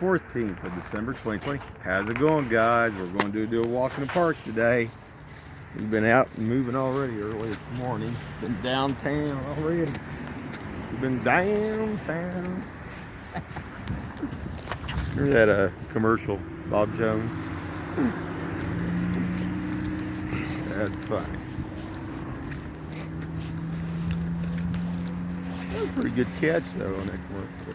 14th of December 2020. How's it going, guys? We're going to do a walk in the park today. We've been out and moving already early this morning. Been downtown already. We've been downtown. Hear that commercial, Bob Jones? That's funny. That was a pretty good catch though on that commercial.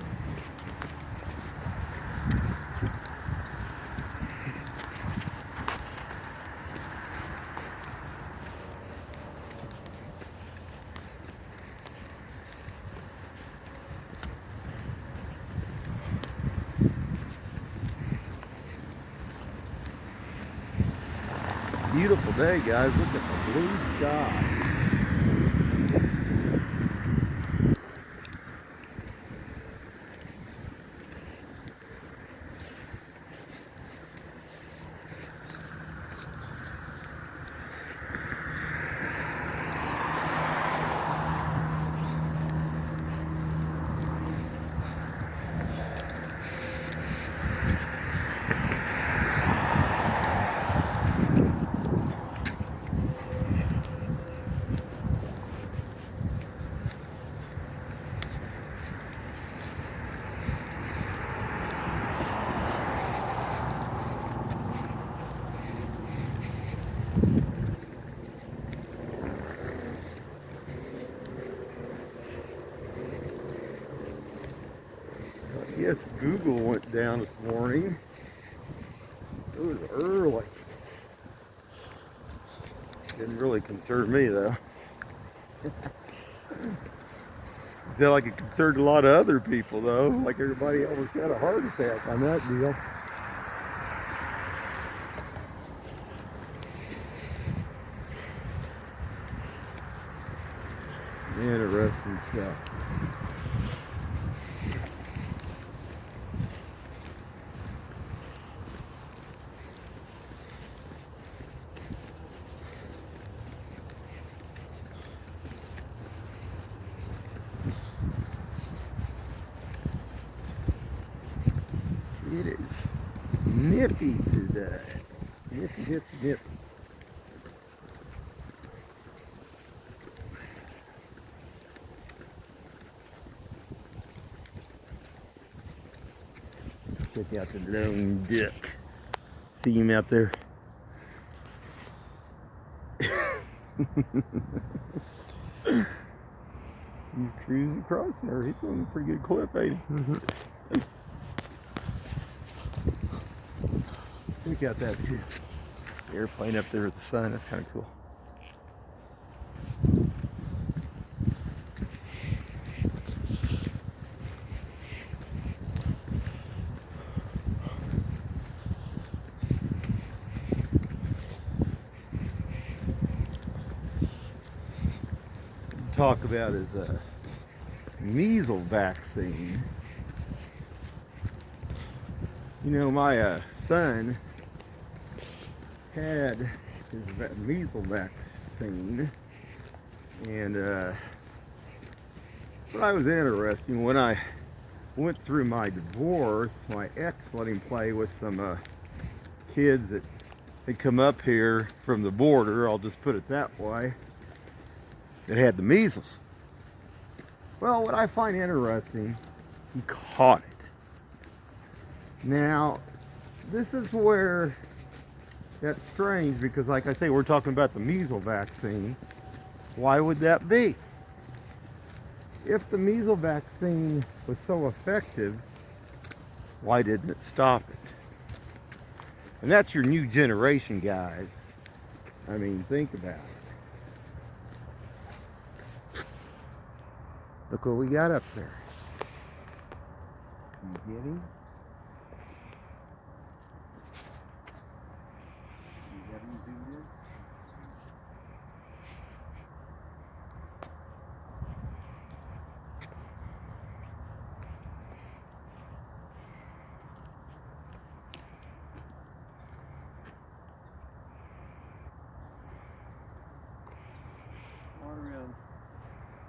Beautiful day, guys. Look at the blue sky. Yes, Google went down this morning. It was early. Didn't really concern me though. It felt like it concerned a lot of other people though. Like everybody almost had a heart attack on that deal. Interesting stuff. It is nippy today. Nippy, nippy, nippy. Check out the lone duck. See him out there? He's cruising across there. He's going a pretty good clip, ain't he? Check out that airplane up there with the sun. That's kind of cool. Talk about is a measle vaccine. You know, my son had his measle vaccine, and what I was interesting when I went through my divorce, my ex let him play with some kids that had come up here from the border. I'll just put it that way. That had the measles. Well, what I find interesting, he caught it. Now, this is where that's strange because, like I say, we're talking about the measles vaccine. Why would that be? If the measles vaccine was so effective, why didn't it stop it? And that's your new generation, guys. I mean, think about it. Look what we got up there. You get him? You got him do this? Come on around.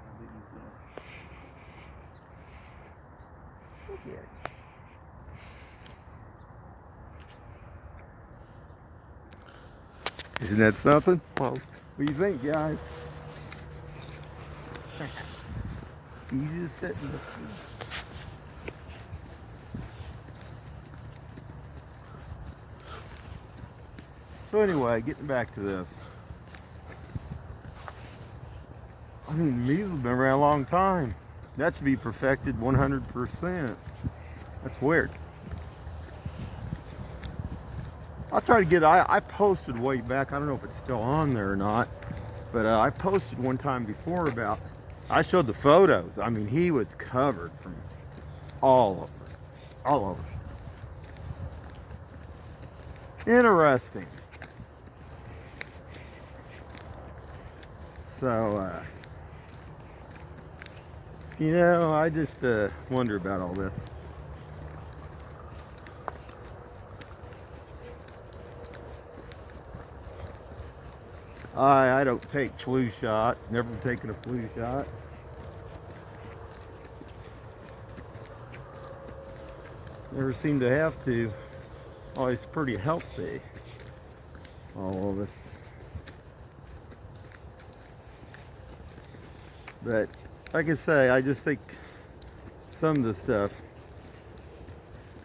I think he's done. Look at it. Isn't that something? Well, what do you think, guys? Easy to sit in the So anyway, getting back to this. I mean, measles have been around a long time. That should be perfected 100%. That's weird. I'll try to get, I posted way back, I don't know if it's still on there or not, but I posted one time before about, I showed the photos. I mean, he was covered from all over. Interesting. So, you know, I just wonder about all this. I don't take flu shots, never taken a flu shot. Never seem to have to. Always pretty healthy, all of us. But like I say, I just think some of the stuff,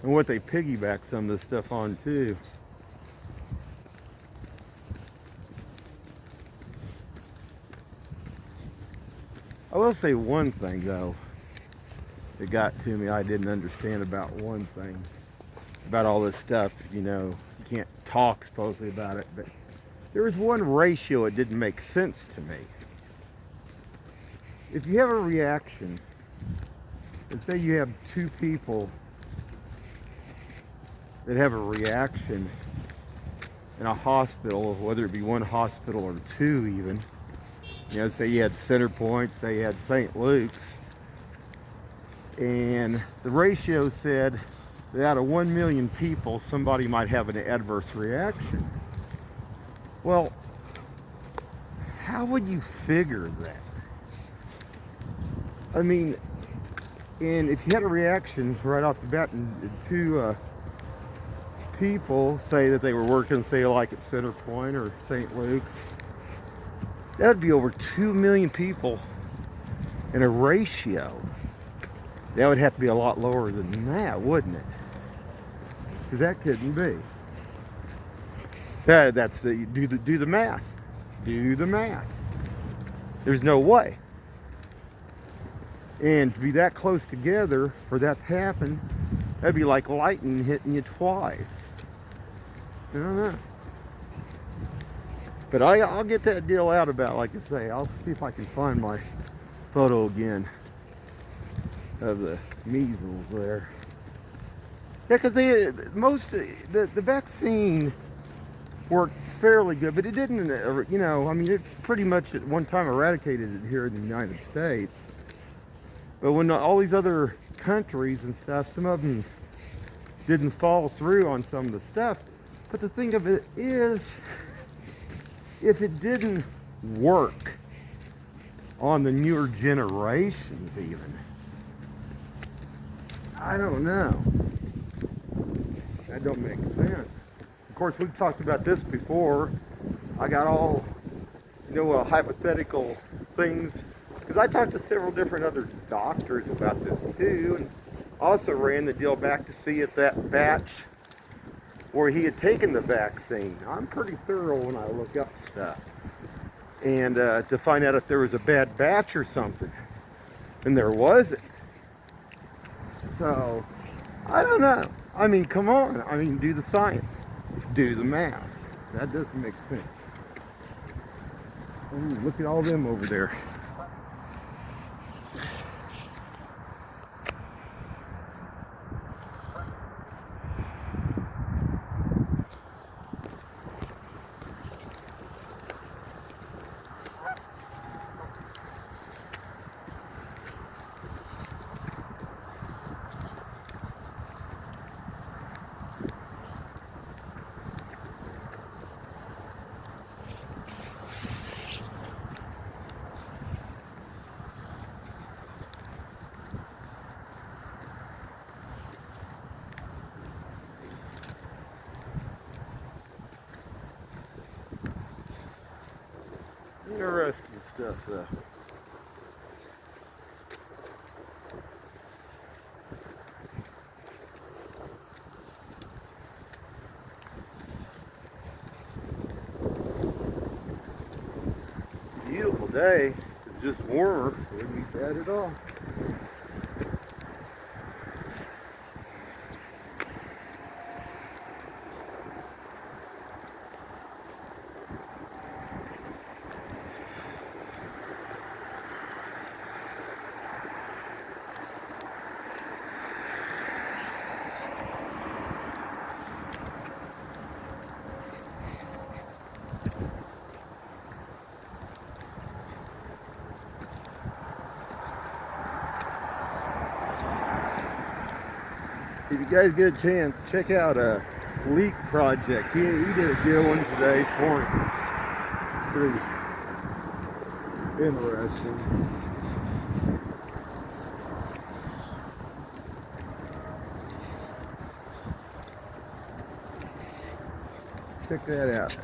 and what they piggyback some of the stuff on too. I will say one thing though that got to me, I didn't understand about one thing, about all this stuff, you know, you can't talk supposedly about it, but there was one ratio that didn't make sense to me. If you have a reaction, and say you have two people that have a reaction in a hospital, whether it be one hospital or two even, you know, say you had Center Point, say you had St. Luke's, and the ratio said that out of 1 million people, somebody might have an adverse reaction. Well, how would you figure that? I mean, and if you had a reaction right off the bat, and two people say that they were working, say like at Center Point or St. Luke's, that'd be over 2 million people in a ratio. That would have to be a lot lower than that, wouldn't it? Because that couldn't be. That's do the math. Do the math. There's no way. And to be that close together for that to happen, that'd be like lightning hitting you twice. I don't know. But I'll get that deal out about, like I say, I'll see if I can find my photo again of the measles there. Yeah, because the vaccine worked fairly good, but it didn't, you know, I mean, it pretty much at one time eradicated it here in the United States. But when all these other countries and stuff, some of them didn't follow through on some of the stuff. But the thing of it is, if it didn't work on the newer generations even, I don't know. That don't make sense. Of course, we've talked about this before. I got all, you know, hypothetical things, because I talked to several different other doctors about this too, and also ran the deal back to see if that batch where he had taken the vaccine. I'm pretty thorough when I look up stuff, and to find out if there was a bad batch or something, and there wasn't. So I don't know. I mean, come on. I mean, do the science, do the math. That doesn't make sense. Ooh, look at all them over there. interesting stuff though. Beautiful day. It's just warmer. It wouldn't be bad at all. If you guys get a chance, check out a leak project. He did a good one today for me. Pretty interesting. Check that out.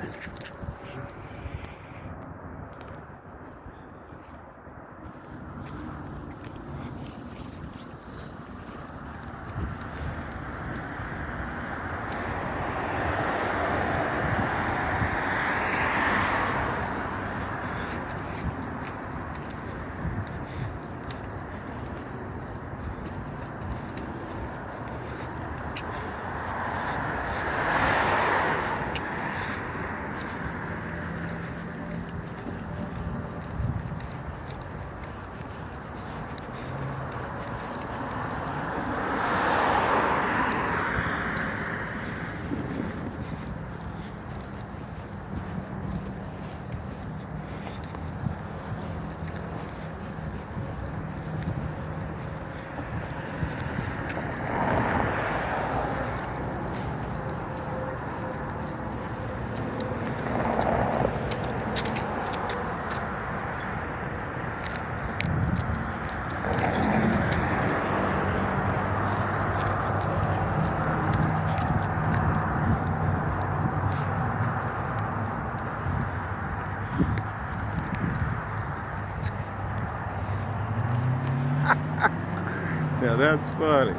Yeah, that's funny.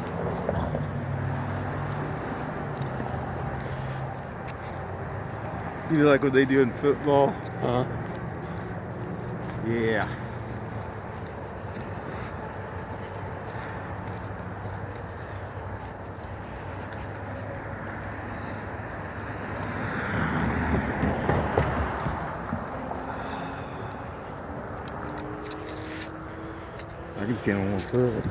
You like what they do in football? Yeah. I can stand on one foot.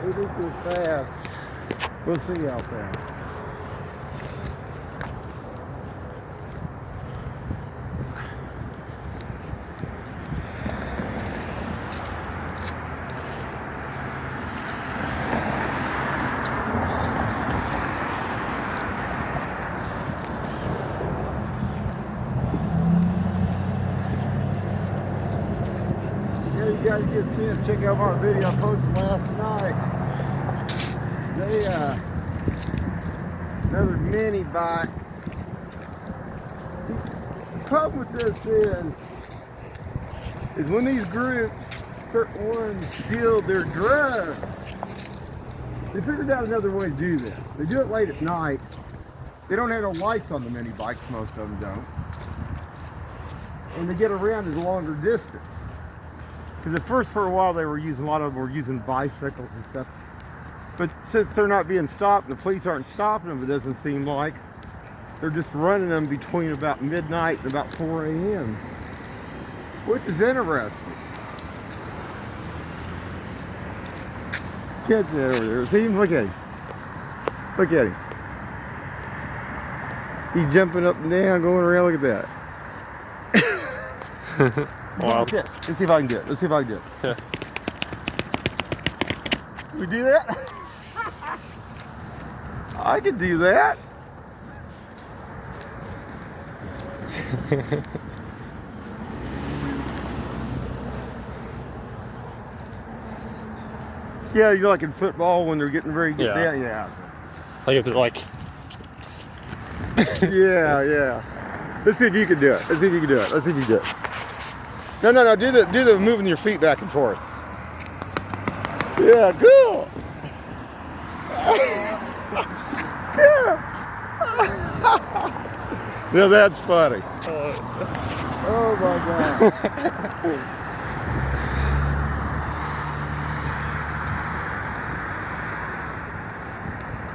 They think they're fast. We'll see how fast. You guys get a chance, check out my video I posted last night. Another mini bike. The problem with this is when these groups, certain ones steal their drugs, they figured out another way to do this. They do it late at night. They don't have no lights on the mini bikes, most of them don't. And they get around at a longer distance. Because at first, for a while, a lot of them were using bicycles and stuff. But since they're not being stopped and the police aren't stopping them, it doesn't seem like, they're just running them between about midnight and about 4 a.m. Which is interesting. Catch that over there. See him? Look at him. Look at him. He's jumping up and down, going around. Look at that. Wow. Let's see if I can do it. Let's see if I can do it. Yeah. We do that? I could do that. Yeah, you know, like in football when they're getting very good. Yeah. Yeah. Like if they're like. Yeah. Let's see if you can do it. Let's see if you can do it. Let's see if you can do it. No. Do the moving your feet back and forth. Yeah, cool. Yeah. Yeah, that's funny. Oh my God.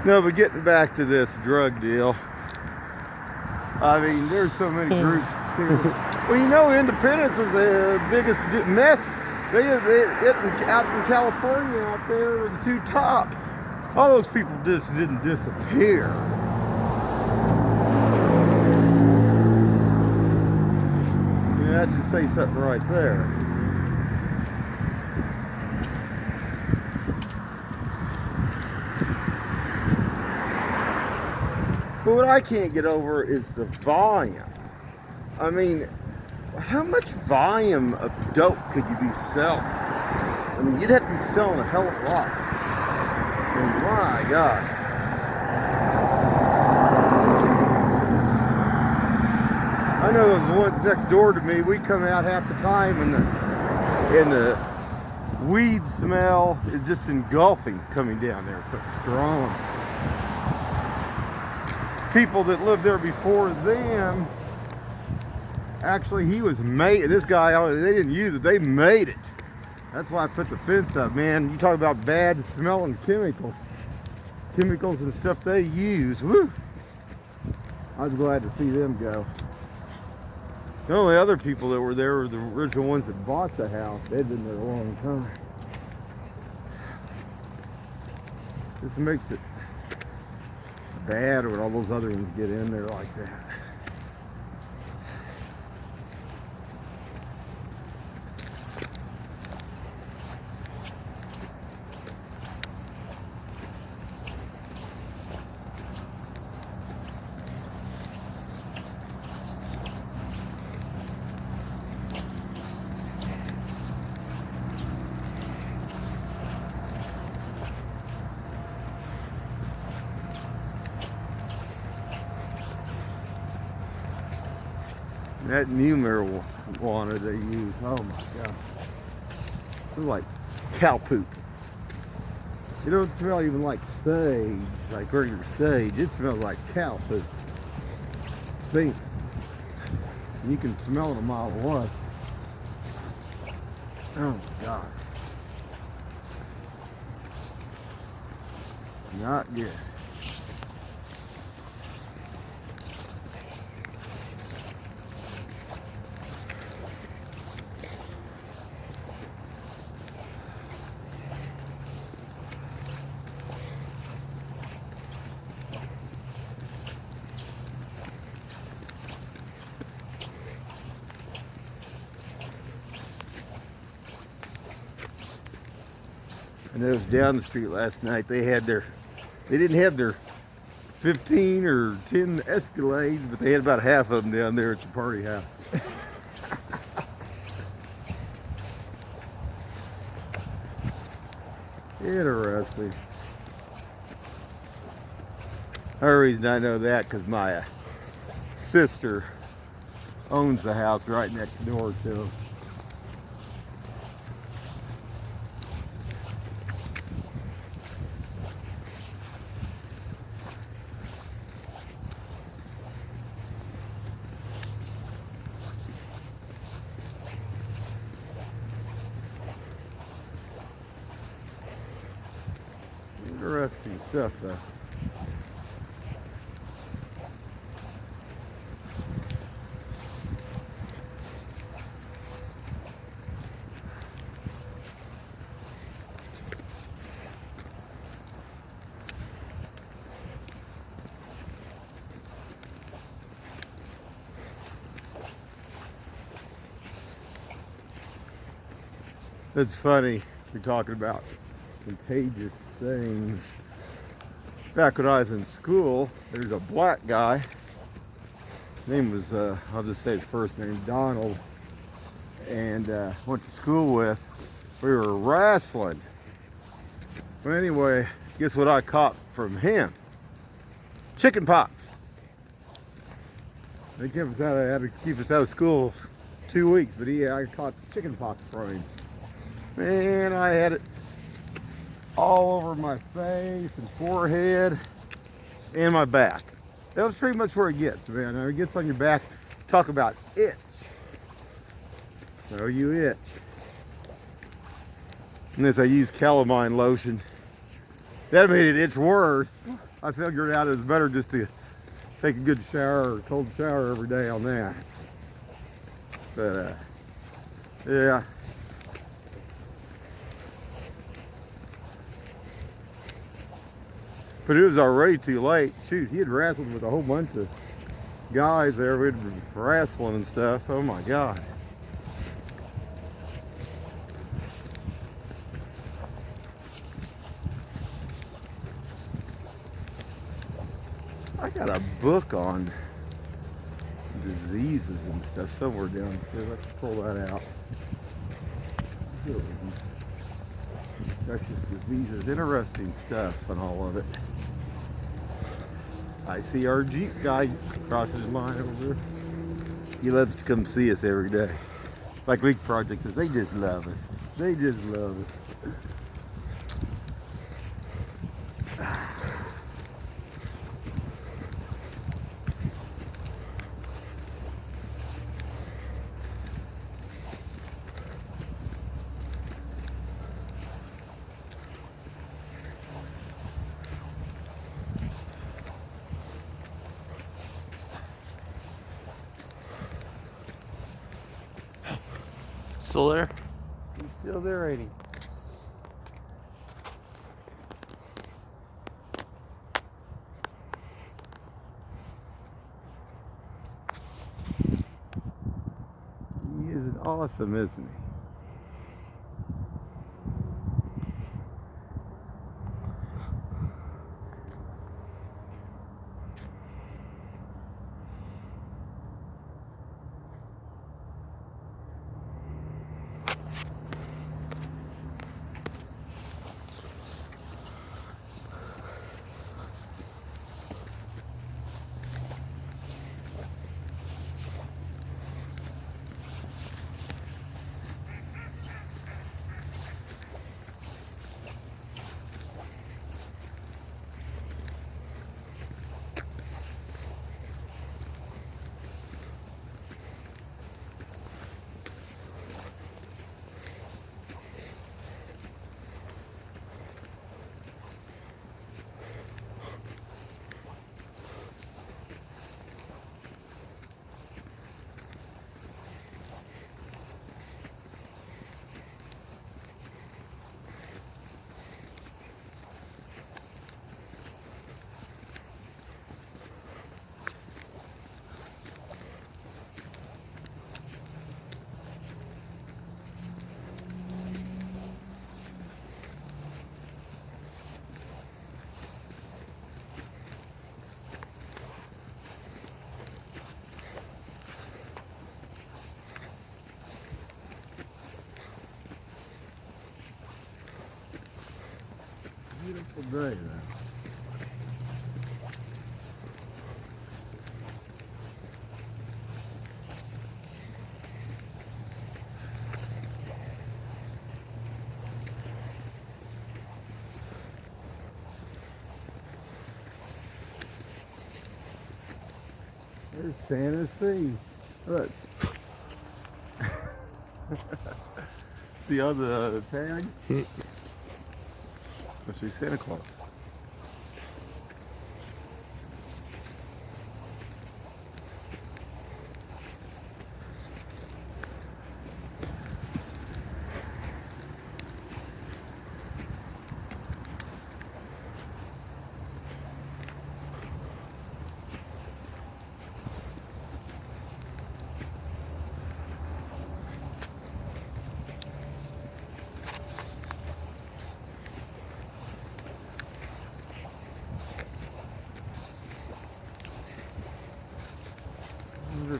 No, but getting back to this drug deal, I mean, there's so many groups here. Well, you know, Independence was the biggest meth. Out in California, out there were the two top. All those people just didn't disappear. Yeah, that should say something right there. But what I can't get over is the volume. I mean, how much volume of dope could you be selling? I mean, you'd have to be selling a hell of a lot. I mean, my God. I know those ones next door to me, we come out half the time and the weed smell is just engulfing coming down there. It's so strong. People that lived there before them, actually he was made, this guy, they didn't use it, they made it. That's why I put the fence up, man. You talk about bad smelling chemicals and stuff they use. Woo! I was glad to see them go. The only other people that were there were the original ones that bought the house. They'd been there a long time. This makes it bad when all those other ones get in there like that. That new marijuana they use, oh my God. It's like cow poop. It don't smell even like sage, like regular sage. It smells like cow poop. Stinks. And you can smell it a mile away. Oh my God. Not good. And it was down the street last night. They didn't have their 15 or 10 Escalades, but they had about half of them down there at the party house. Interesting. The reason I know that because my sister owns the house right next door to them. Interesting stuff though. It's funny, we're talking about contagious things. Back when I was in school, there's a black guy name was, I'll just say his first name, Donald, and went to school with. We were wrestling. But anyway, guess what I caught from him? Chicken pox. They kept us out of, had to keep us out of school 2 weeks, but I caught chicken pox from him. Man, I had it all over my face and forehead and my back. That was pretty much where it gets, man. When it gets on your back, talk about itch. So you itch. And as I used calamine lotion, that made it itch worse. I figured out it was better just to take a good shower or cold shower every day on that. But yeah. But it was already too late. Shoot, he had wrestled with a whole bunch of guys there. We'd been wrestling and stuff. Oh my God. I got a book on diseases and stuff somewhere down here. Let's pull that out. Infectious diseases, interesting stuff on all of it. I see our Jeep guy crosses the line over there. He loves to come see us every day. Like Leak Project says, they just love us. They just love us. Still there? He's still there, ain't he? He is awesome, isn't he? Beautiful day, though. There's Tennessee. Look. See on the tag? Must be Santa Claus.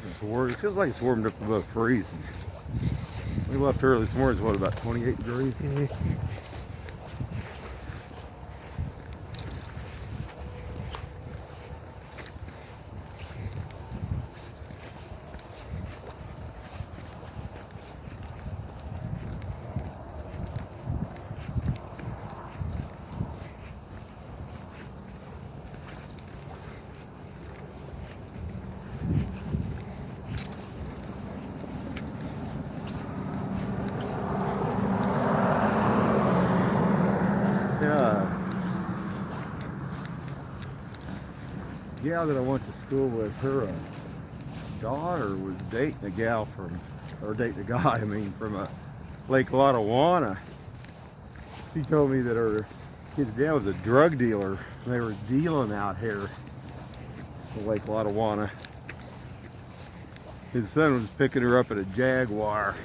it's warm. It feels like it's warmed up above freezing. We left early this morning. It's what, about 28 degrees? Gal that I went to school with, her daughter was dating a gal from, or dating a guy, I mean, from Lake Lotawana. She told me that her his dad was a drug dealer. And they were dealing out here in Lake Lotawana. His son was picking her up at a Jaguar.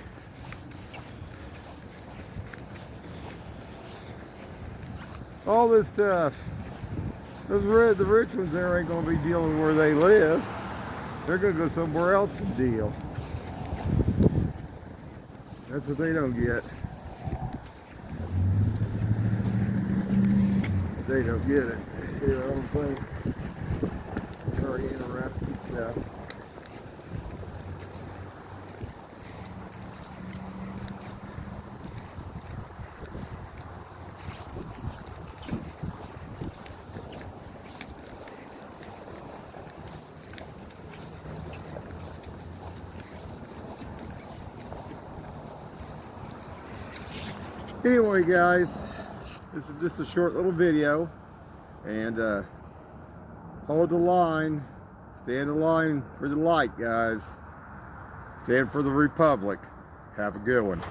All this stuff. The rich ones there ain't gonna be dealing where they live. They're gonna go somewhere else and deal. That's what they don't get. They don't get it. You know what I'm saying? Very interesting stuff. Anyway, guys, this is just a short little video, and hold the line, stand in line for the light, guys. Stand for the Republic. Have a good one.